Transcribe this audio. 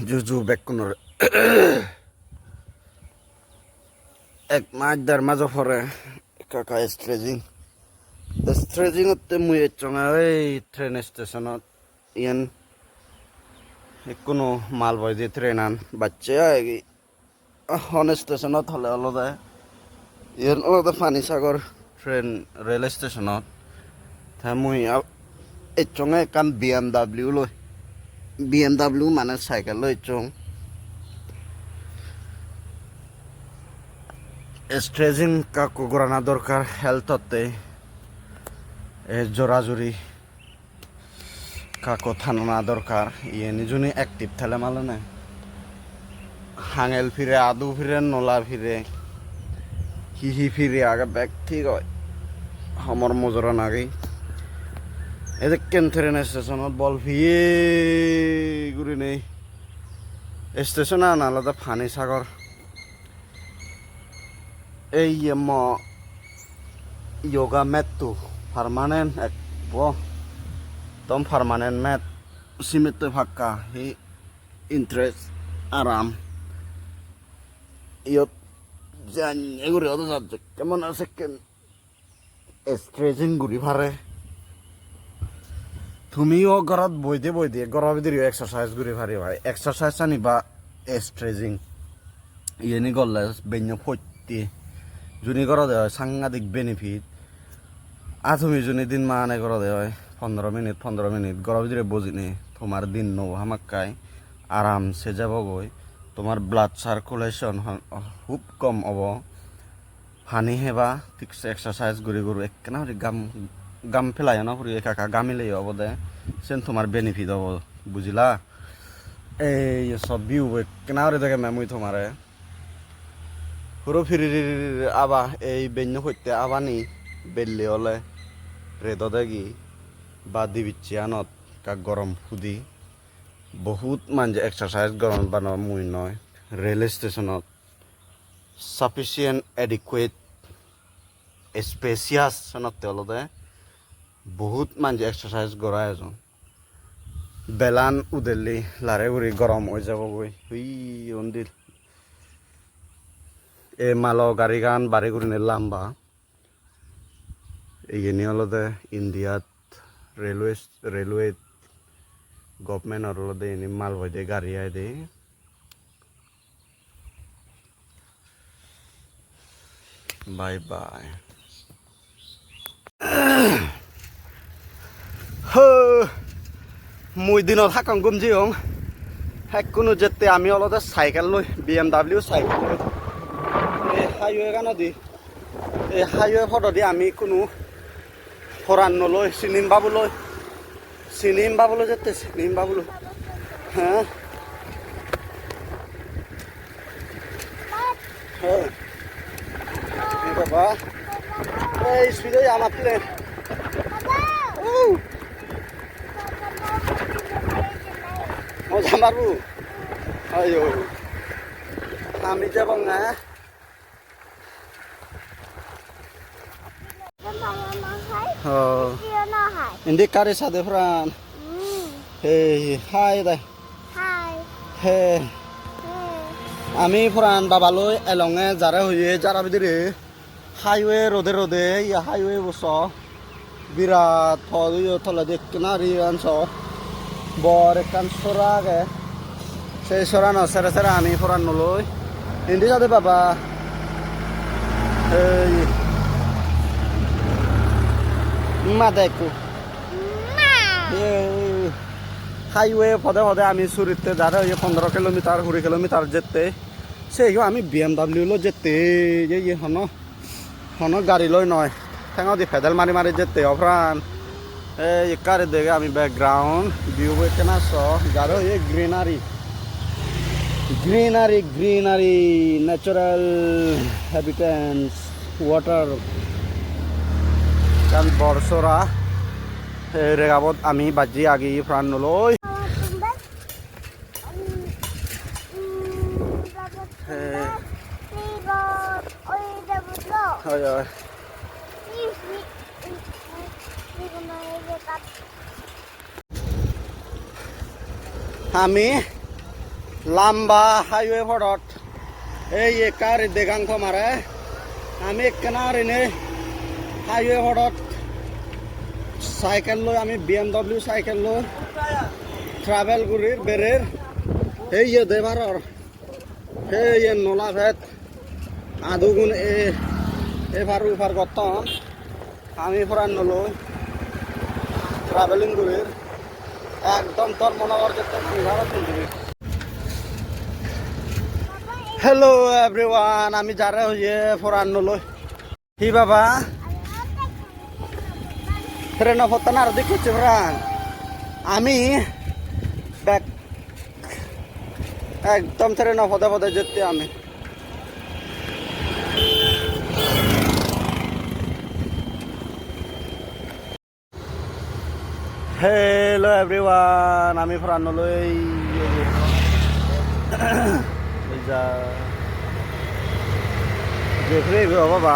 Juju Bekunor এক মাস দেড় মাস পরে কাকা স্ট্রেজিংতে মুই চঙা ওই ট্রেন স্টেশনত ইয়ান কোনো মাল বই দিয়ে ট্রেন আন বাচ্চা হন স্টেশনত হলে আলাদা ইয়ান আলাদা ফানিসাগর ট্রেন রেল স্টেশনত তা মুই এই চঙে কান BMW মানে সাইকেল লই চং স্ট্রেজিং কাকু গড়ানা দরকার হেলথতে জোরাজুরি কাকু থানা দরকার ইয়ে নিজুনি অ্যাক্টিভ থালে মালে না হাঙেল ফিরে আদু ফিরে নলা ফিরে হিহি ফিরে আগে ব্যাগ ঠিক হয় আমার মজরা নাগে এদের কেন ট্রেন স্টেশনত বল ফিয়ে ঘুরি নেই স্টেশন আন আলাদা ফানি সাগর এই yoga mat tu permanen tom permanen mat simit tu fakka hi interest aram yot jan eguri odo subject kemon ase ken stretching guri phare তুমিও ঘৰত বই দিয়ে ঘৰৰ ভিতৰত এক্সাৰসাইজ কৰি পাৰি ভাই এক্সাৰসাইজ আনিবা স্ট্ৰেচিং ইয়েনি গ'লে বেন্য ফটি যোনি ঘৰত হয় সাংঘাতিক বেনিফিট তুমি যোনি দিন মানে ঘৰত হয় 15 মিনিট ঘৰৰ ভিতৰত বজিনে তোমাৰ দিন নৌ হামাকাই আৰামছে যাবগৈ তোমাৰ ব্লাড সার্কুলেশন খুব কম হ'ব পানী হেবা ঠিক এক্সারসাইজ কৰি একনা গাম ফেলাই না ফুরি কাকা গামিলেই হব দে সেন তোমার বেনিফিট হব বুঝিলা এই সব ভিউ কেনারে দেখে মেমুই তোমারে পুরো ফিরি আবা এই বেন্য হইতে আবানি বেললে হলে রেদ দেখি বা দিবিচ্ছিয়ানত কাক গরম ফুদি বহুত মানজে এক্সারসাইজ গরম বানো মুই নয় রেল স্টেশনত সাফিসিয়েন্ট এডিকুয়েট স্পেসিয়াস সনতে হলদে বহুত মানজে এক্সারসাইজ করা এজন বেলান উদেলি লারে উড়ি গরম হয়ে যাবগৈ হুই অন্দিল এ মালো গাড়ি গান বাড়ি করে লাম্বা এইখানে হলদে ইন্ডিয়াত রেলওয়ে গভর্নমেন্ট হলদে এনে মাল বইদে গাড়ি আয় দে বাই বাই মুই দিনত হাকং গুমজি হং কোনো যেতে আমি অলতে সাইকেল লই BMW সাইকেল লই এই হাইওয়ে গান দি এই হাইওয়ে ফটো দি আমি কোনো ফরান নলই চিনিম বাবুলৈ যেতে চিনিম বাবুলৈ হ্যাঁ হ্যাঁ বাবা এই সুইদে আমার প্লেন মজা মারবো আয়ো আমি যাব না ইন্দি কারে সাথে ফ্রান হে হাই দাই হে আমি ফ্রান বাবালৈ এলঙে যারা হইয়ে যারা ভিতরে হাইওয়ে রোদে ইয়া হাইওয়ে বস বিরাট থলে দেখ না রিয়ানস বর একখান সরা গে সেই সরা ন সেরে আমি ফরান নলই ইন্দি যাতে বাবা এই মা দেখো হাইওয়ে পদে আমি সুরিতে যারা 15 কিলোমিটার 20 কিলোমিটার যেতে সেই আমি BMW লো যেতে যে হন গাড়ি লই নয় ঠেঙা দি ফেদেল মারি যেতে অফরান এই কারে দেখে আমি ব্যাকগ্রাউন্ড ভিউ কেনা স যারো এই গ্রিনারি ন্যাচারাল হ্যাবিটেন্টস ওয়াটার কান বর্ষরা রেগাবত আমি বাজি আগে প্রাণ নলই আমি লাম্বা হাইওয়ে ফটত এই একার দেগাংখ মারে আমি একখানার এনে হাইওয়ে ফটত সাইকেল লৈ আমি BMW সাইকেল লৈ ট্রাভেল করি বেরের এই দেবারর সেই নলা ভেদ আধুগুণ এফার উফার করতাম আমি ফরান নলই ট্রাভেলিং করি একদম তোর মনোবর যেতে হ্যালো এভরিওয়ান আমি যারা হইয়ে ফরান নলই কি বাবা ট্রেন হতো না আর দেখছি ফরান আমি ব্যাক একদম ট্রেন পদে পদে যেতে আমি হ্যালো এভরিওয়ান আমি ফরান নলই যা দেখলে বাবা